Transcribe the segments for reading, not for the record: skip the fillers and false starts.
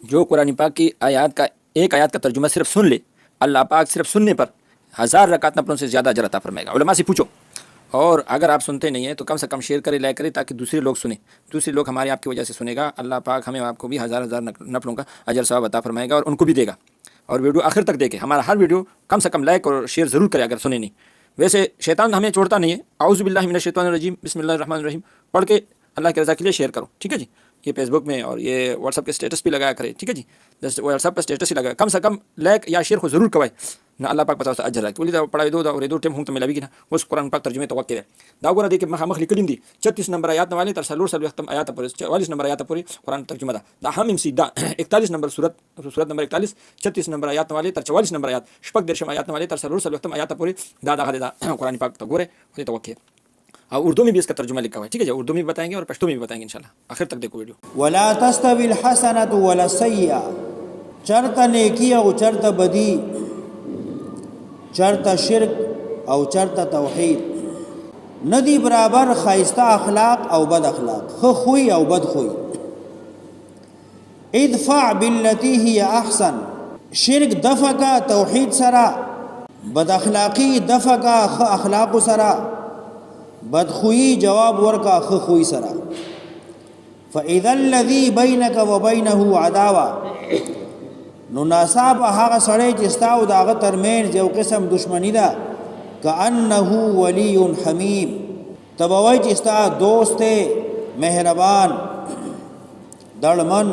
जो कुरान पाक की आयत का एक आयत का तर्जुमा सिर्फ सुन ले, अल्लाह पाक सिर्फ सुनने पर 1000 रकात नफलों से ज़्यादा अजर अता फरमाएगा। उलमा से पूछो, और अगर आप सुनते नहीं हैं तो कम से कम शेयर करें, लाइक करें, ताकि दूसरे लोग सुने, दूसरे लोग हमारे आपकी वजह से सुनेगा। अल्लाह पाक हमें आपको भी 1000 नफलों का अजर सवाब अता फरमाएगा और उनको भी देगा। और वीडियो आखिर तक देखें, हमारा हर वीडियो कम से कम लाइक और शेयर ज़रूर करें अगर सुने नहीं। वैसे शैतान हमें छोड़ता नहीं है। औज़ु बिल्लाहि मिनश शैतानिर रजीम, बिस्मिल्लाहिर रहमानिर रहीम पढ़ के अल्लाह की रज़ा के लिए शेयर करो, ठीक है जी। ये फेसबुक में और ये व्हाट्सअप के स्टेटस भी लगाया करें, ठीक है जी। जस्ट व्हाट्सअप पर स्टेटस ही लगाया, कम से कम लाइक या शेयर को ज़रूर करवाए ना। अल्लाह पाक बताओ अजर है बोली पढ़ाई दो और दो टाइम हूँ तो मिला भी ना उस कुरान पाक तर्जुमे तो वक्त है दागोरा दे के मखली कलिम दी 36 नंबर आयात वाले तर सलूर सल वक्त आयात पर 44 नंबर आयात पूरी कुरान तर्जुमा दा हम सीधा 41 नंबर सूरत नंबर 41 36 नंबर आयात वाले तर 44 नंबर आयात शपक दर्शम आयात वाले तर सलूर सल वक्त आयात पूरी दादा दा कुरान पाक तो गोरे होते तो वक्त। और उर्दू में भी इसका तर्जुमा लिखा हुआ है, ठीक है जी। उर्दू में भी बताएंगे और पश्तो में भी बताएंगे इंशाल्लाह। आखिर तक देखो वीडियो। वला तस्तविल हसनतु वला सय्या, चरता नेकी और चरता बदी, चरता शिरक और चरता तौहीद। नदी बराबर खाइस्ता अखलाक और बद अखलाक, ख खुई और बद खुई। इदफा बिल्लती ही अहसन, शिरक दफा का तौहीद सरा, बद अखलाकी दफा का ख अखलाक सरा, बदखुई जवाब वर्का खुई सरा। फ़इज़ल्लज़ी बैनक व बैनहु अदावा, नु नासाब हागा सड़े चिस्ताउ दागा तरमेन जो किस्म दुश्मनी दा, कअन्नहु वलियुन हमीम, तबवई चिस्ता दोस्त मेहरबान दड़मन।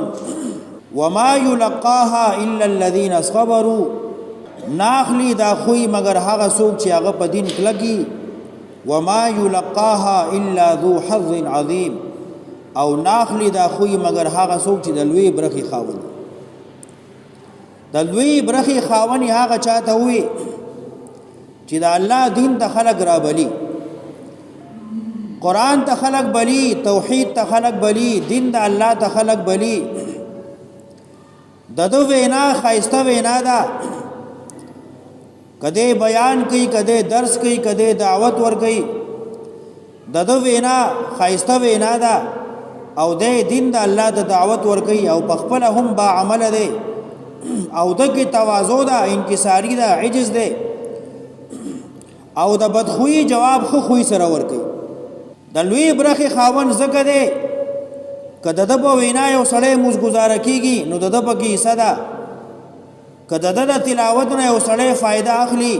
वमा युलक्काहा इल्लल्लज़ीन सबरू, नाखली दा खुई मगर हागा सूक ची आगा पदीन क्लगी। वमा युलक्काहा इल्ला ज़ू हज़्ज़िन अज़ीम, और नाखली दा खुई मगर हागा सूक ची दलवी ब्रखी खावन। दलवी ब्रखी खावन हागा चाहता हुई ची दा अल्लाह दीन ता खलक रा बली, कुरान ता खलक बली, तौहीद ता खलक बली, दिन दा अल्लाह ता खलक बली। ददो वेना खाइस्ता वेना दा, कदे बयान कई, कदे दर्स कई, कदे दावत वर कई। ददो वेना खाइस्ता वेना दा और दे दिन दा अल्लाह दा दावत वर कई, और पखपल हम बा अमल दे, और द की तवाज़ो दा, इनकिसारी दा, इज्ज़ दे, और द बदखुई जवाब खुई सरा वर कई। दलवी ब्रखी खावन ज़क दे क ददब वेना यो सड़े मुझ गुजारा कीगी नु ददब की सदा, क ददद तिलावत ने ओ सड़े फ़ायदा अखली,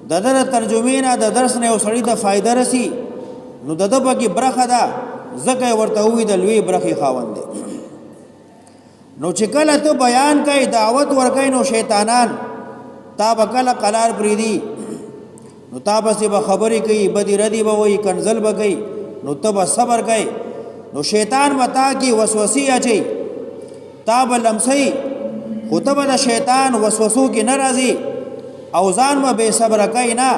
ददद तर्जुमे ना द दर्स ने ओ सड़ी द फ़ायदा रसी, नु ददब की ब्रख दा ज़क वर्ता हुई दलवी ब्रखी खावन दे। नु चिकल तो बयान कई दावत वर कई नो शैतानान ता बकल कलार प्रीदी, नु ता बसी बखबरी कई बदी रदी बवई कंजल बगई, नु तब सबर गए, नु शैतान बता की वसवसी अचई ता बलमसई खुतब द शैतान वसवसू की नाराजी, औजान व बेसब्र कई ना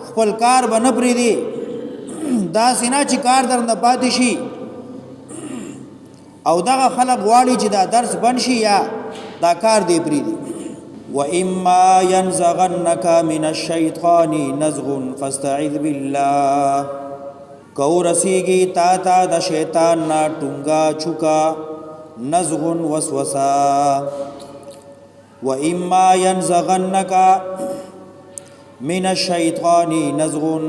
खपल कार ब न प्रीदी, दा सिना चिकार दर न पातिशी, औ दगा खलक वाड़ी ची दा दर्स बनशी या दा कार दे प्रीदी। व इम्मा यनज़गन्नका मिनश्शैतानि नज़गुन फस्तइज़ बिल्लाह, कौ रसीगी ताता द शैतान ना टुंगा छुका नज़गुन वसवसा। व इम्मा यनज़गन्नका मिनश्शैतानि नज़गुन,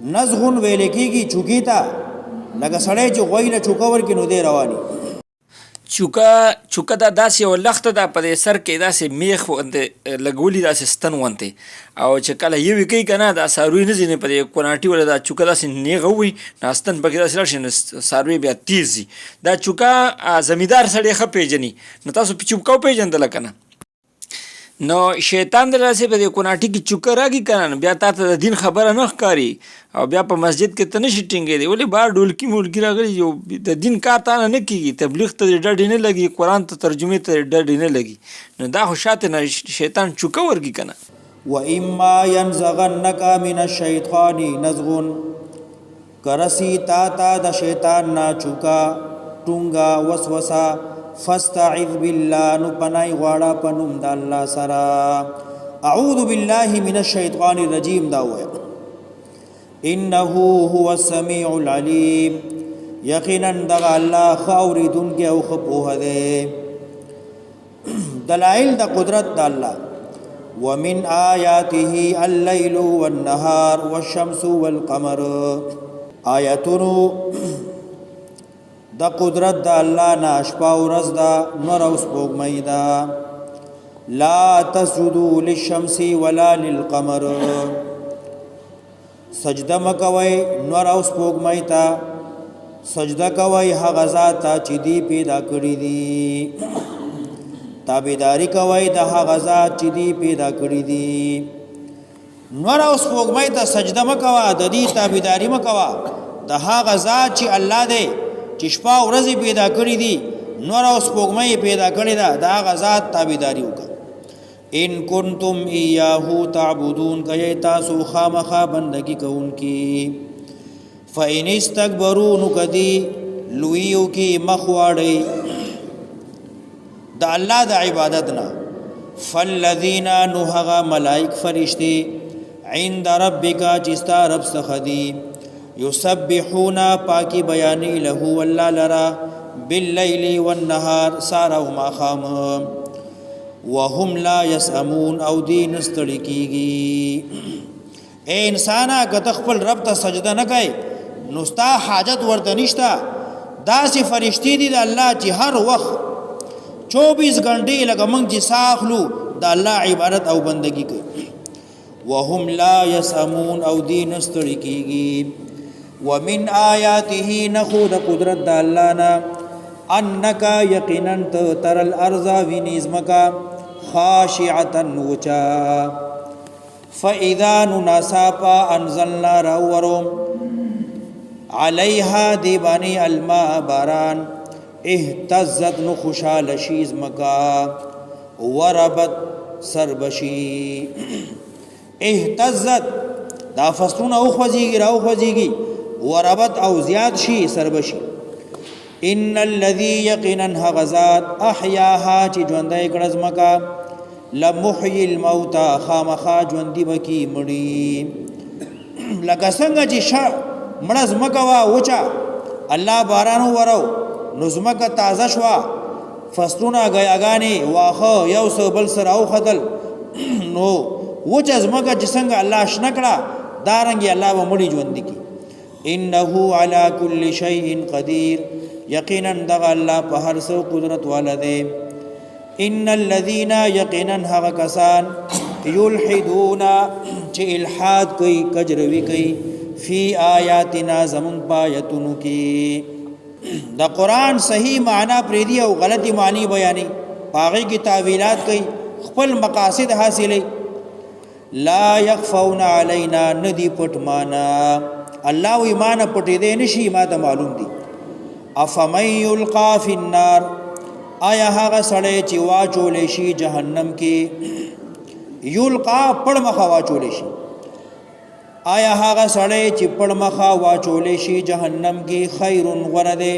नज़गुन वेले की चुकीता लगा सड़े जो गोई न चुकावर की नुदे रवानी। चुका दा दासी और लख्त दा पर सर के दासे मेख वंते लगोली दासे स्तन वंते और चकला ये भी कई कना दा सारुई न जिने पर कोनाटी वाला दा चुका दासे ने गई नास्तन बगे दासे लर्शन सारुई बिया तीजी दा चुका जमींदार सड़े खपे जनी न तासो चुकाव पे जन दला कना नो शैतान दला से बदे कोनाटी की चुका रागी कना बिया ता दिन खबर न कारी और बिया पर मस्जिद के तने शिटिंगे दे बोले बाहर ढोलकी मुल्की रागली जो दिन का ताना न की तबलीग तो डर देने लगी, कुरान तो तर्जुमे तो डर देने लगी न दा खुशाते न शैतान चुका वर्गी कना। व इम्मा यनज़गन्नका मिनश्शैतानि नज़गुन, करसी ताता द शैतान ना चुका टुंगा वसवसा, फस्तइज़ बिल्लाह नु पनाई वाड़ा पनुम द अल्लाह सरा। अऊज़ु बिल्लाहि मिनश्शैतानिर रजीम दा हुआ, इन्नहु हुवस समीउल अलीम, यकीनन दगा अल्लाह खौरिदुन के औ खपोह दे। دلائل د قدرت د الله ومن آیاته الليل والنهار والشمس والقمر آیاتونو د قدرت د الله نه شپه او ورځ دا نور او سپوږمۍ دا لا تسجدوا للشمس ولا للقمر سجده مکوي نور او سپوږمۍ ته سجده کوي هغه ذات چې دی پیدا کړی دی تابعداري کوي د هغه ذات چې دی پیدا کړی دی نور او سپوږمۍ ته سجده مکوا د دې تابعداري مکوا د هغه ذات چې الله دی چې شپه او ورځ پیدا کړی دي نور او سپوږمۍ پیدا کړی دا د هغه ذات تابعداري وکړه ان کنتم ایاه تعبدون کای تاسو خامخا بندگی کوونکی فإن استكبروا نکدی لویو کی مخواړی د الله د عبادتنا فالذین نهغ ملائک فرشتي عند ربک جستا رب سخدی یسبحون پاکی بیانی له والله لرا باللیل والنهار سارا وما خام وهم لا يسأمون او دین استړی کیږي اے انسانا که خپل رب ته سجده نه کوي نو ستا حاجت ورته نشته داسې فرشتي دي د الله چې هر وخت 24 غنټې لکه موږ چې ساخلو د الله عبادت او بندگی کوي وهم لا يسأمون او دین استړی کیږي ومن آیاته نخود قدرت د الله نه انک یقینا تر الارض ونزمکا خاشعه وچا فاذا نناسا انزلنا راورم علیها دیبانی الماء باران اهتزت نخشال شیز مکا وربت سربشی اهتزت دا فصلون او خوزیگی راو خوزیگی وربت او زیاد شی سربشی ان الذي یقینا غزاد احیاها چی ژوندۍ کړه زمکا لمحیی الموتى خامخا ژوندۍ بکی مړی لکه څنګه چې مړه زمکا وا وچا الله بارانو ورو نو زمکا تازه شوا فصلونه غیاګانی واخه یو سو بل سره او خدل نو وچا زمکا چې څنګه الله شنکړه دارنګي الله و مړی ژوندۍ کی انه على كل شيء قدير یقینا دغه الله په هر څه قدرت والده ان الذين یقینا هغه کسان یلحدون چې الحاد کوي کجروي کوي فی آیاتنا زمون پایتونو کې د قران صحیح معنا پریدي او غلطی معنی بیانې باغی کی تعویلات کوي خپل مقاصد حاصلې لا يخفون علينا ندی پټ معنا الله ایمان پټې دې نشي ما ته معلوم دي افمن یلقا فی النار آیا هغه سړی چې واچول شي جهنم کې یلقا پړ مخه واچول شي آیا هغه سړی چې پړ مخه واچول شي جهنم کې خیر غرده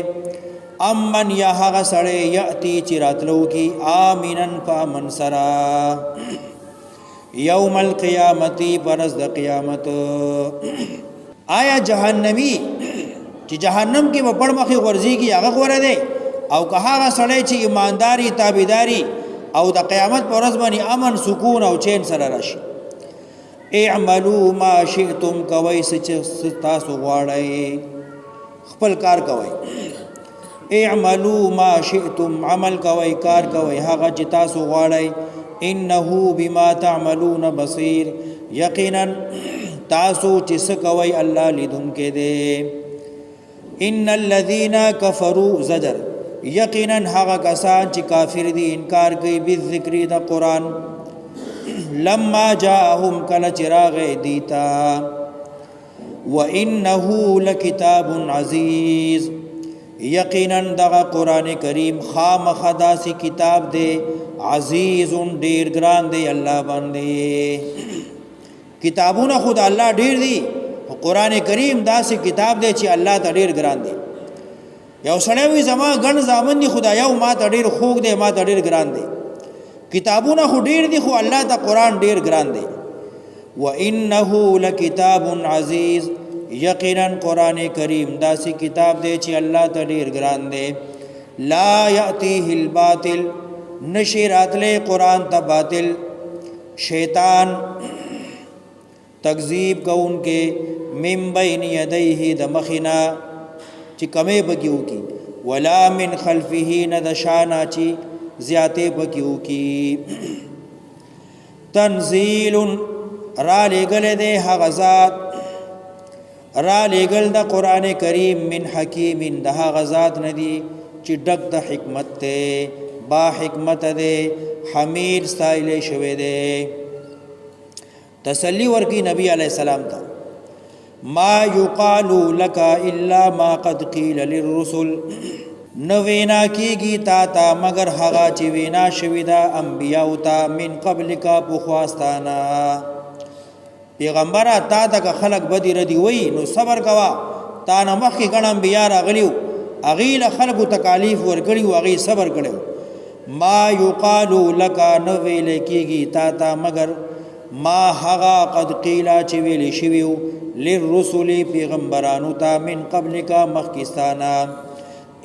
امن یا هغه سړی یاتی چې راتلو کې امنن فامن سرا یوم القیامت برز د قیامت آیا جهنمی چې جهنم کې په پړ مخې ورځيږي هغه غوړه دی او که هغه سړی چې ایمانداری تابعداري او د قیامت پر ورځ باندې امن سکون او چین سره راشي اعملوا ما شئتم کوي چې تاسو غواړئ خپل کار کوي اعملوا ما شئتم عمل کوي کار کوي هغه چې تاسو غواړئ انه بما تعملون بصير یقینا تاسو چې څه کوي الله لیدونکې دی ان الذين كفروا زجر یقینا هغه کسان چې کافر دي انکار کوي به ذکر د قران لما جاءهم کل چراغ دیتا وانه لکتاب عزیز یقینا دغه قران کریم خامخدا سی کتاب دی عزیز ډیر ګران دی الله باندې کتابونه خود الله ډیر دی قران کریم داسې کتاب دی چې الله ته ډیر ګران دی یو سړی وي زما ګڼ زامن دي خدایا او ما ته ډیر خوږ دی ما ته ډیر ګران دی کتابونه خو ډیر دي خو الله ته قران ډیر ګران دی وانه لکتاب عزیز یقینا قران کریم داسې کتاب دی چې الله ته ډیر ګران دی لا یاتیه الباطل نشی راتلے قرآن تا باطل شیطان تکذیب کو ان کے من بین یدیہ د مخنا چی کمے بکیو کی ولا من خلفہ ند شانا چی زیادے بکیو کی تنزیل را لگل دے غزات را لگل دا قرآن کریم من حکیم دا غزات ندی چی ڈک دا حکمت تے با حکمت دے حمید ستائلے شوے دے تسلی ورکی نبی علیہ السلام تا ما یقالو لکا الا ما قد قیل للرسل نوینا کی گی تا تا مگر حغا چی وینا شویدا انبیاء تا من قبل کا پخواستانا پیغمبرہ تا تا خلق بدی ردی وی نو صبر کوا تا نمخی گن انبیاء را غلیو اغیل خلق تکالیف ورکڑیو اغیل صبر کڑیو ما یقالو لکا نویل کی گی تا تا مگر ما حغا قد قیلا چی ویلی شویو للرسل پیغمبرانو تا من قبل کا مخکستانا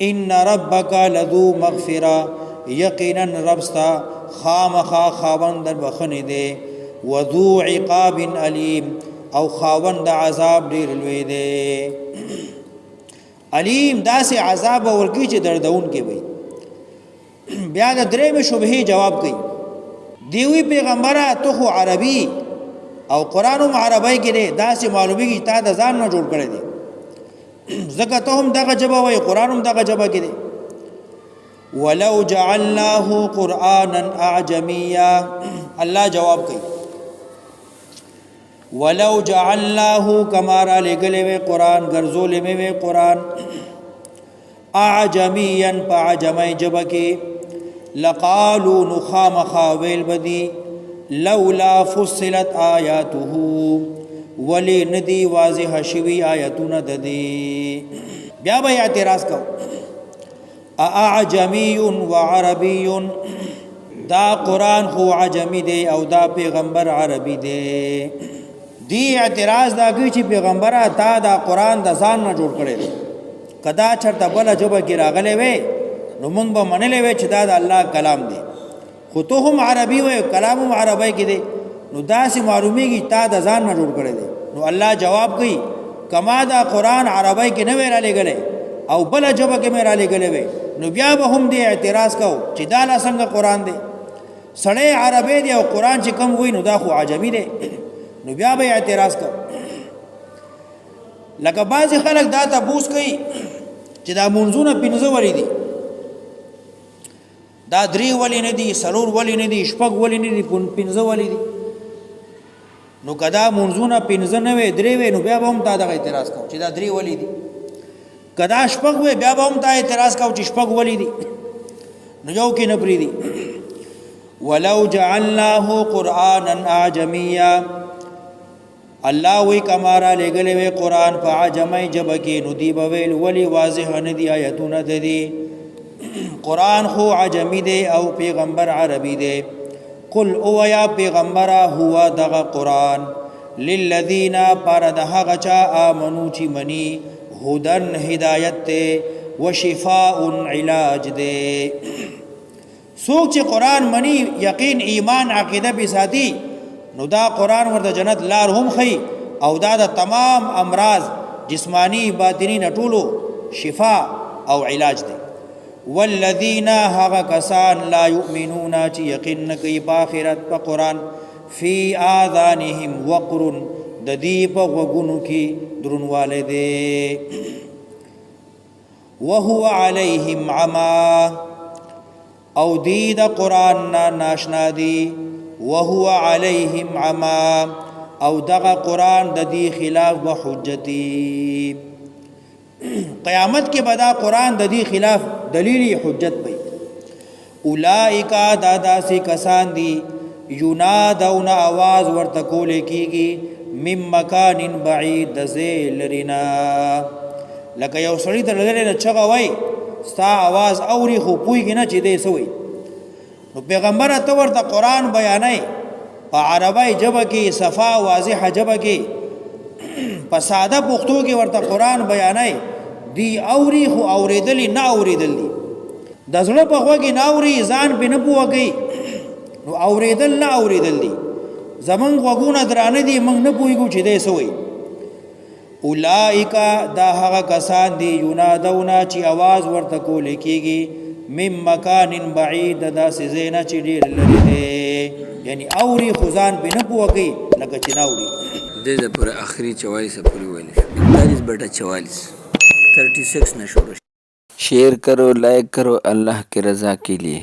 ان ربک لذو مغفرہ یقینا ربستا خامخا خاوند بخن دے وذو عقاب علیم او خاوند عذاب دیر لوی دے علیم دا سے عذاب ورکی چی دردون کے بھئی بیا دا درے میں شبہی جواب کئی دیوی پیغمبرہ تو خو عربی او قرآنم عربی کے دے دا سے معلومی کی تا دا ځان نہ جوړ کړی دی زکه ته هم دغه جبه وای قرآن هم دغه جبه کې دی ولو جعلناه قرآنا اعجمیا الله جواب کوي ولو جعلناه کمارا لګلې وې قرآن ګرځولې مې وې قرآن اعجمیا فعجمی جبه کې لقالوا نخامخا ویل بدی لولا فصلت آیاته ولی ندی واضح شوی آیتون ددی بیا بھئی اعتراض کو اعجمی و عربی دا قرآن خو عجمی دے او دا پیغمبر عربی دے دی اعتراض دا کی چی پیغمبر تا دا قرآن دا ځان نه جوړ کړي دے کدا چرته بل جبه کې راغلې وې نو مونږ به منلې وې چې دا د الله کلام دی خو ته هم عربي وې کلام هم عربی کې دی نو داسې معلومیږي تا د ځان نه جوړ کړی دی نو الله جواب کوي کما دا قرآن عربی کې نه وی را لېږلی او بله ژبه کې مې را لېږلی وی نو بیا به هم دې اعتراض کو چې دا لا څنګه قرآن دی سړی عربی دی او قرآن چې کم وی نو دا خو عجمی دی نو بیا به اعتراض کو لکه بعضې خلک دا تپوس کوي چې دا منځونه پنځه ولی دي دا درې ولی نه دي څلور ولی نه دي شپږ ولی نه دي پنځه ولی دي نو کدا منځونه پنځه نه وي درې وي نو بیا به هم تا دغه اعتراض کوو چې دا درې ولی دي کدا شپږ وي بیا به هم تا اعتراض کوو چې شپږ ولی دي نو یو کې نه پرېږدي ولو جعلناه قرآنا اعجمیا الله وی کمارا لګلې وی قرآن په عجمی ژبه کې نو دی به ویل ولی واضح نه دي آیتونه د دي قرآن خو عجمی دی او پیغمبر عربی دی قل او یا پیغمبر هو دغه قرآن للذین پر دغه چا آمنو چې منی هدن هدایت ته وشفاء علاج دی څوک چې قرآن منی یقین ایمان عقیده به ساتي نو دا قرآن ورته جنت لار هم خي او دا د تمام امراض جسمانی باطنی نټولو شفا او علاج دی والذین هغه کسان لا یؤمنون چې یقین کوي په آخرت په قرآن فی آذانهم وقر د دې په غوږونو کې درنواله دی وهو علیهم عما او دی د قرآن ناشنا دی وهو علیهم عما او دغه قرآن د دې خلاف و حجتی قیامت کې بدا قرآن د دې خلاف دلیل حجت پي اولئک دادا سی کسان دی ینادون आवाज ورته کول کیږي مم مکان بعید د زیلرینا لکه یو سړی ته لري چغه وای ستا आवाज اوري خو پویږي نه چې دې سوی نو پیغمبر ته ورته قرآن بیانای په عربی ژبه کې صفا واضحه ژبه کې په ساده پښتو کې ورته قرآن بیانای دی اوري خو اوریدلی نه اوریدلی د زړه په خوا کې ناوري ځان په نه پوه کوي نو اوریدل نه اوریدل دي زمون غوګونه درانه دي موږ نه پوهیږو چې دې سوی اولائک دا هغه کسان دي ینادونا چې आवाज ورته کول کېږي مم مکان بعید دا سزینا چې ډیر لري دي یعنی اوري خزان به نه پوه کوي لکه چې ناوري دې پر اخري 44 پوری ویل 45/44 36 نشورو शेयर करो लाइक करो अल्लाह की रज़ा के लिए।